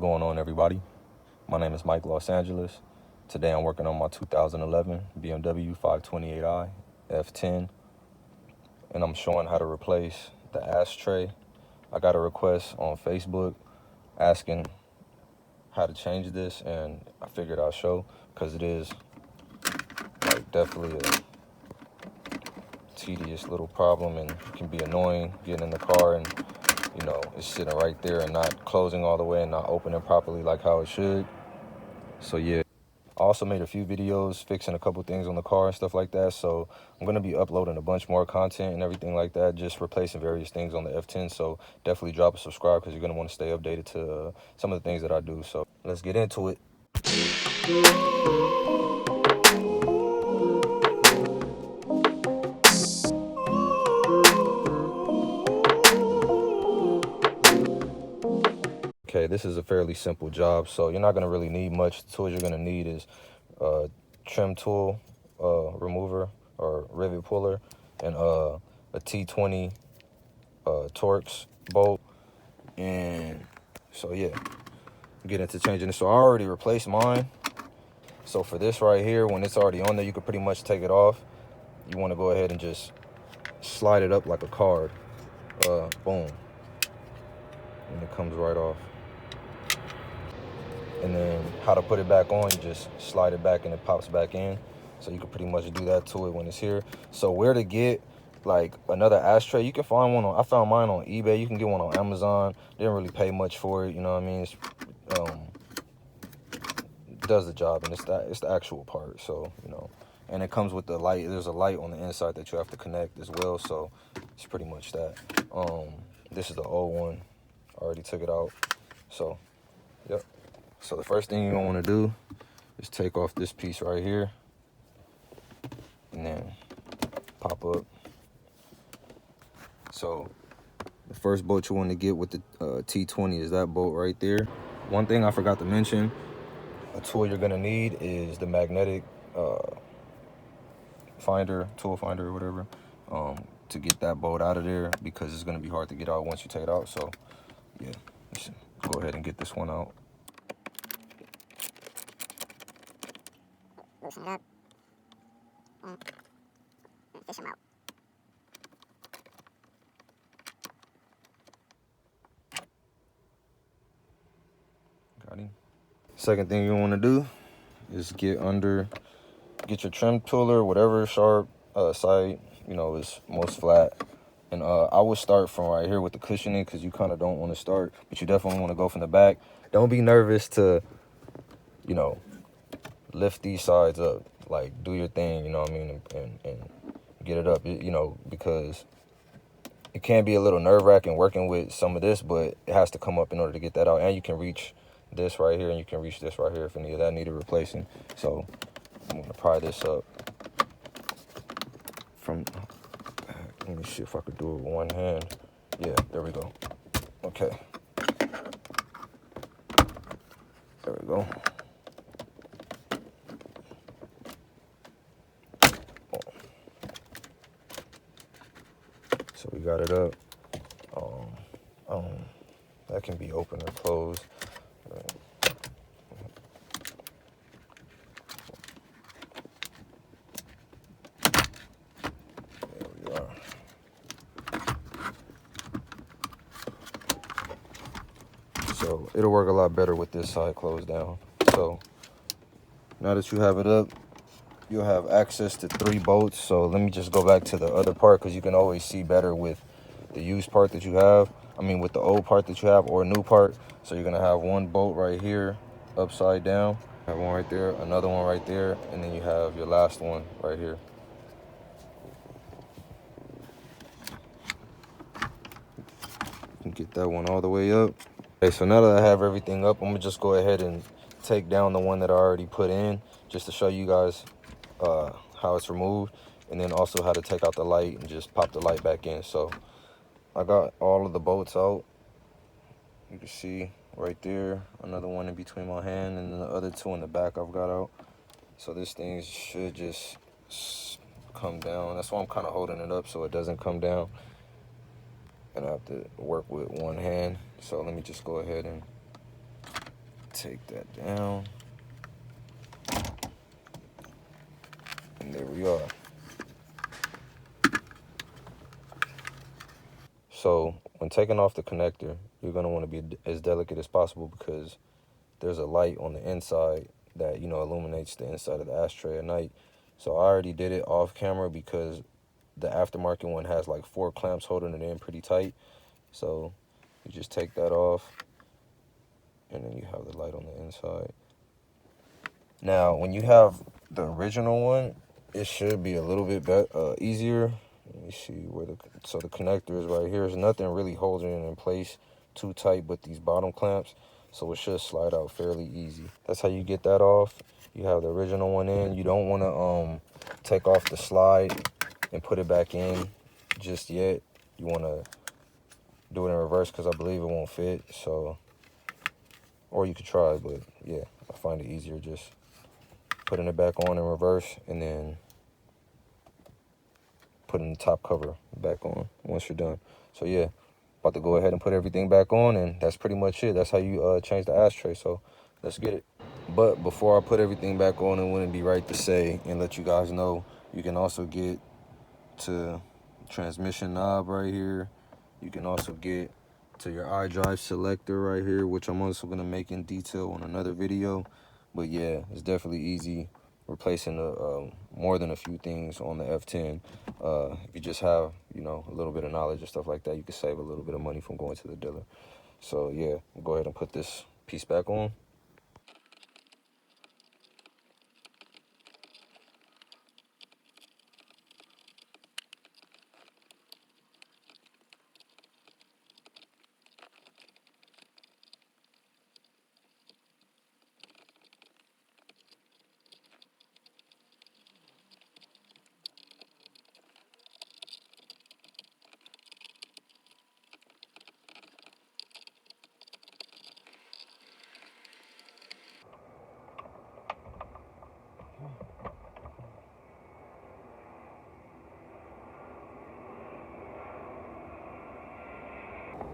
Going on, everybody? My name is Mike Los Angeles. Today I'm working on my 2011 BMW 528i F10, and I'm showing how to replace the ashtray. I got a request on Facebook asking how to change this, and I figured I'll show, because it is definitely a tedious little problem, and it can be annoying getting in the car and it's sitting right there and not closing all the way and not opening properly like how it should. So yeah, I also made a few videos fixing a couple things on the car and stuff like that. So I'm going to be uploading a bunch more content and everything like that, just replacing various things on the F10. So definitely drop a subscribe because you're going to want to stay updated to some of the things that I do. So let's get into it. Okay, this is a fairly simple job, so you're not going to really need much. The tools you're going to need is trim tool remover or rivet puller, and a T20 Torx bolt. And so yeah, get into changing it. So I already replaced mine. So for this right here, when it's already on there, you can pretty much take it off. You want to go ahead and just slide it up like a card. Boom, and it comes right off. And then how to put it back on, you just slide it back and it pops back in. So you can pretty much do that to it when it's here. So where to get like another ashtray, you can find one on, I found mine on eBay. You can get one on Amazon. Didn't really pay much for it, you know what I mean? It's, it does the job, and it's the actual part. So and it comes with the light. There's a light on the inside that you have to connect as well. So it's pretty much that. This is the old one. I already took it out. So yep. So the first thing you're gonna want to do is take off this piece right here, and then pop up. So the first bolt you want to get with the T20 is that bolt right there. One thing I forgot to mention, a tool you're gonna need is the magnetic tool finder or whatever, to get that bolt out of there, because it's gonna be hard to get out once you take it out. So yeah, let's go ahead and get this one out. Loosen it up and fish them out. Got him. Second thing you want to do is get your trim tool or whatever sharp side is most flat, and I would start from right here with the cushioning, because you kind of don't want to start, but you definitely want to go from the back. Don't be nervous to lift these sides up. Like, do your thing, you know what I mean, and get it up, because it can be a little nerve-wracking working with some of this, but it has to come up in order to get that out. And you can reach this right here, and you can reach this right here if any of that needed replacing. So I'm gonna pry this up from, let me see if I could do it with one hand. Yeah, there we go. Okay, there we go. So we got it up. That can be open or closed. There we are. So it'll work a lot better with this side closed down. So now that you have it up, you'll have access to 3 bolts. So let me just go back to the other part, because you can always see better with the used part that you have. I mean, with the old part that you have or a new part. So you're gonna have one bolt right here upside down, have one right there, another one right there, and then you have your last one right here. You can get that one all the way up. Okay, so now that I have everything up, I'm gonna just go ahead and take down the one that I already put in, just to show you guys how it's removed, and then also how to take out the light and just pop the light back in. So I got all of the bolts out. You can see right there, another one in between my hand, and then the other 2 in the back I've got out. So this thing should just come down. That's why I'm kind of holding it up, so it doesn't come down. And I have to work with one hand. So let me just go ahead and take that down. And there we are. So when taking off the connector, you're going to want to be as delicate as possible because there's a light on the inside that, you know, illuminates the inside of the ashtray at night. So I already did it off camera because the aftermarket one has like 4 clamps holding it in pretty tight. So you just take that off, and then you have the light on the inside. Now, when you have the original one, it should be a little bit easier. Let me see where the connector is right here. There's nothing really holding it in place too tight but these bottom clamps, so it should slide out fairly easy. That's how you get that off. You have the original one in. You don't want to take off the slide and put it back in just yet. You want to do it in reverse because I believe it won't fit. So, or you could try, but yeah, I find it easier just putting it back on in reverse and then putting the top cover back on once you're done. So yeah, about to go ahead and put everything back on, and that's pretty much it. That's how you change the ashtray. So let's get it. But before I put everything back on, it wouldn't be right to say and let you guys know you can also get to transmission knob right here. You can also get to your iDrive selector right here, which I'm also going to make in detail on another video. But yeah, it's definitely easy replacing more than a few things on the F10. If you just have, you know, a little bit of knowledge and stuff like that, you can save a little bit of money from going to the dealer. So yeah, we'll go ahead and put this piece back on.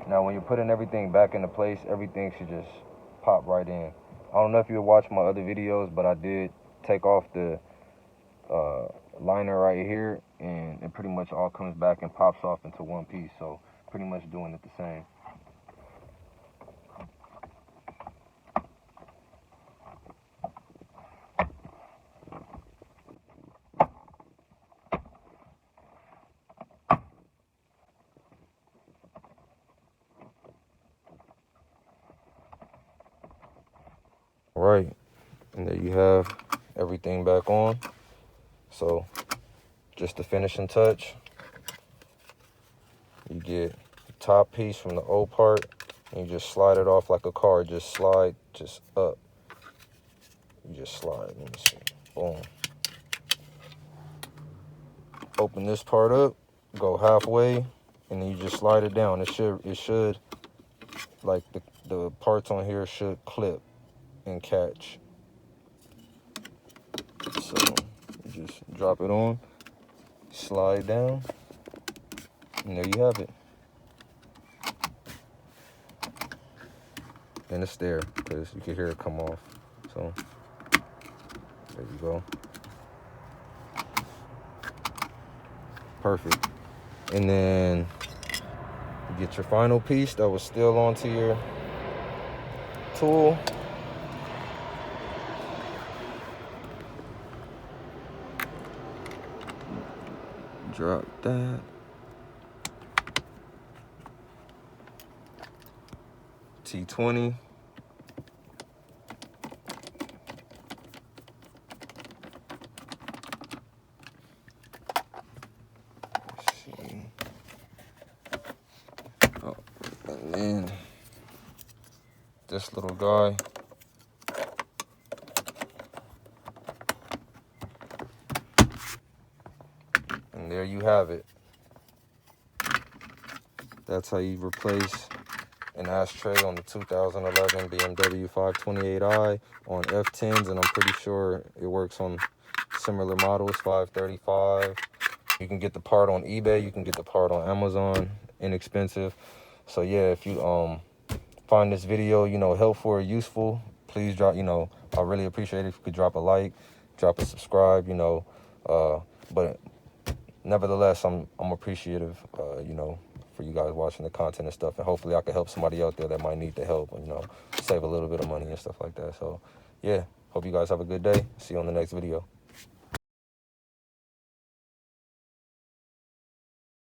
Now, when you're putting everything back into place, everything should just pop right in. I don't know if you watched my other videos, but I did take off the liner right here, and it pretty much all comes back and pops off into one piece. So pretty much doing it the same. Right, and there you have everything back on. So just the finishing touch, you get the top piece from the old part, and you just slide it off like a car. Just slide, just up. You just slide. Let me see. Boom. Open this part up, go halfway, and then you just slide it down. It should like the parts on here should clip and catch. So you just drop it on, slide down, and there you have it. And it's there because you can hear it come off. So there you go. Perfect. And then you get your final piece that was still onto your tool. Drop that. T20. Let's see. Oh, and then this little guy. And there you have it. That's how you replace an ashtray on the 2011 BMW 528i on F10s, and I'm pretty sure it works on similar models, 535. You can get the part on eBay, you can get the part on Amazon, inexpensive. So yeah, if you find this video, you know, helpful or useful, please drop, you know, I really appreciate it if you could drop a like, drop a subscribe, you know. But nevertheless, I'm appreciative, you know, for you guys watching the content and stuff. And hopefully I can help somebody out there that might need the help, you know, save a little bit of money and stuff like that. So, yeah, hope you guys have a good day. See you on the next video.